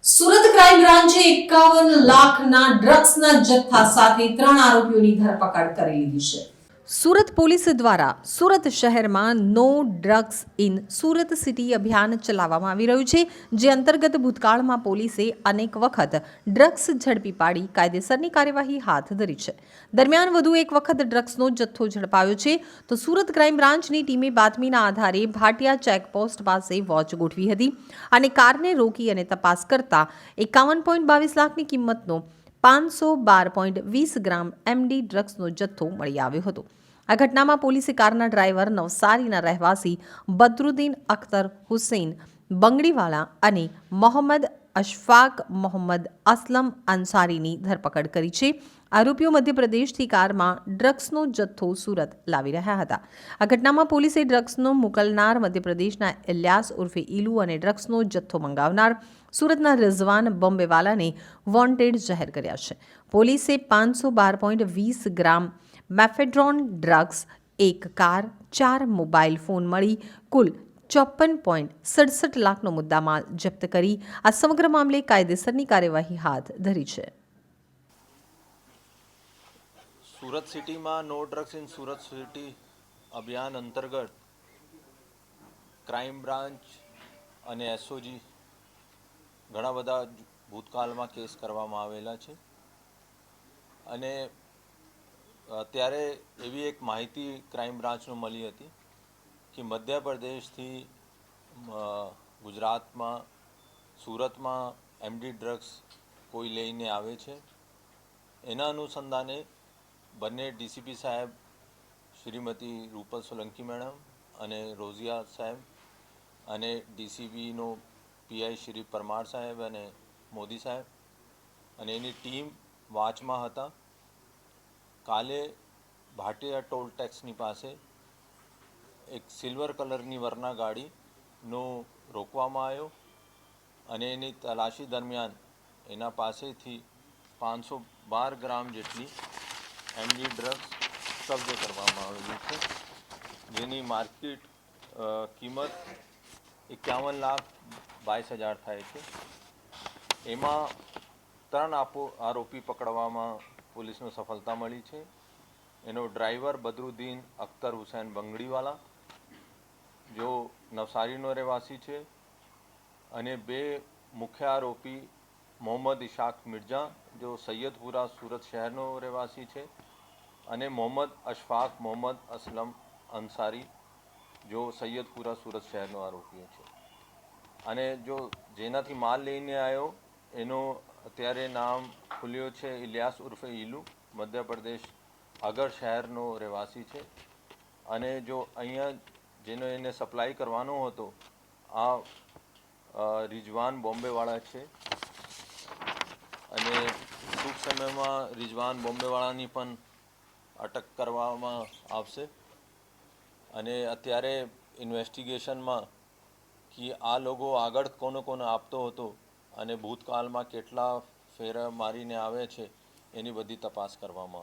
Surat crime બ્રાન્ચે 51 લાખના ડ્રગ્સના જથ્થા સાથે 3 આરોપીઓની ધરપકડ કરી લીધી છે. સુરત પોલીસ દ્વારા સુરત શહેરમાં no drugs in Surat city અભિયાન ચલાવવામાં આવી રહ્યું છે, જે અંતર્ગત ભૂતકાળમાં પોલીસે અનેક વખત ડ્રગ્સ ઝડપી પાડી કાયદેસરની કાર્યવાહી હાથ ધરી છે. દરમિયાન વધુ એક વખત ડ્રગ્સનો જથ્થો ઝડપાયો છે, તો સુરત ક્રાઇમ બ્રાન્ચની ટીમે બાતમીના આધારે ભાટિયા ચેકપોસ્ટ પાસે વોચ ગોઠવી હતી અને કારને રોકી અને તપાસ કરતા 51.22 લાખની કિંમતનો 512.20 ગ્રામ એમડી ડ્રગ્સનો જથ્થો મળી આવ્યો હતો. આ ઘટનામાં પોલીસે કારના ડ્રાઈવર નવસારીના રહેવાસી બદરુદ્દીન અખ્તર હુસૈન બંગડીવાલા અને મોહમ્મદ અશફાક મોહમ્મદ અસલમ અંસારીની ધરપકડ કરી છે. આરોપીઓ મધ્યપ્રદેશથી કારમાં ડ્રગ્સનો જથ્થો સુરત લાવી રહ્યા હતા. આ ઘટનામાં પોલીસે ડ્રગ્સનો મોકલનાર મધ્યપ્રદેશના ઇલિયાસ ઉર્ફે ઈલુ અને ડ્રગ્સનો જથ્થો મંગાવનાર સુરતના રિઝવાન બોમ્બેવાલાને વોન્ટેડ જાહેર કર્યા છે. પોલીસે 512.20 ગ્રામ મેફેડ્રોન ડ્રગ્સ, એક કાર, 4 મોબાઈલ ફોન મળી કુલ 54.67 લાખનો મુદ્દામાલ જપ્ત કરી આ સમગ્ર મામલે કાયદેસરની કાર્યવાહી હાથ ધરી છે. સુરત સિટીમાં no drugs in Surat city અભિયાન અંતર્ગત ક્રાઇમ બ્રાન્ચ અને એસઓજી ઘણા બધા ભૂતકાળમાં કેસ કરવામાં આવેલા છે અને ત્યારે એવી એક માહિતી ક્રાઇમ બ્રાન્ચને મળી હતી કે મધ્યપ્રદેશથી ગુજરાતમાં સુરતમાં એમડી ડ્રગ્સ કોઈ લઈને આવે છે. એના અનુસંધાને બંને ડીસીપી સાહેબ શ્રીમતી રૂપલ સોલંકી મેડમ અને રોઝિયા સાહેબ અને ડીસીબીનો પીઆઈ શ્રી પરમાર સાહેબ અને મોદી સાહેબ અને એની ટીમ વાચમાં હતા. કાલે ભાટિયા ટોલ ટેક્સની પાસે એક સિલ્વર કલરની વરના ગાડીનો રોકવામાં આવ્યો અને એની તલાશી દરમિયાન એના પાસેથી 512 ગ્રામ જેટલી એમડી ડ્રગ્સ કબજે કરવામાં આવેલી છે, જેની માર્કેટ કિંમત 51,22,000 થાય છે. એમાં 3 આરોપી પકડવામાં પોલીસને સફળતા મળી છે. એનો ડ્રાઈવર બદરુદ્દીન અખ્તર હુસૈન બંગડીવાલા, જો નવસારીનો રહેવાસી છે, અને 2 મુખ્ય આરોપી મોહમ્મદ ઇશાક મિર્જા, જો સૈયદપુરા સુરત શહેરનો રહેવાસી છે, અને મોહમ્મદ અશફાક મોહમ્મદ અસલમ અંસારી, જો સૈયદપુરા સુરત શહેરનો આરોપી છે. અને જો જેનાથી માલ લઈને આવ્યો એનો અત્યારે નામ ખુલ્યો છે ઇલિયાસ ઉર્ફે ઈલુ, મધ્યપ્રદેશ અગર શહેરનો રહેવાસી છે. અને જો અહીંયા જેનો એને સપ્લાય કરવાનો હતો આ રિઝવાન બોમ્બેવાળા છે અને ટૂંક સમયમાં રિઝવાન બોમ્બેવાળાની પણ અટક કરવામાં આવશે. અને અત્યારે ઇન્વેસ્ટિગેશનમાં કે આ લોકો આગળ કોને આપતો હતો અને ભૂતકાળમાં કેટલા ફેરા મારીને આવે છે એની બધી તપાસ કરવામાં આવશે.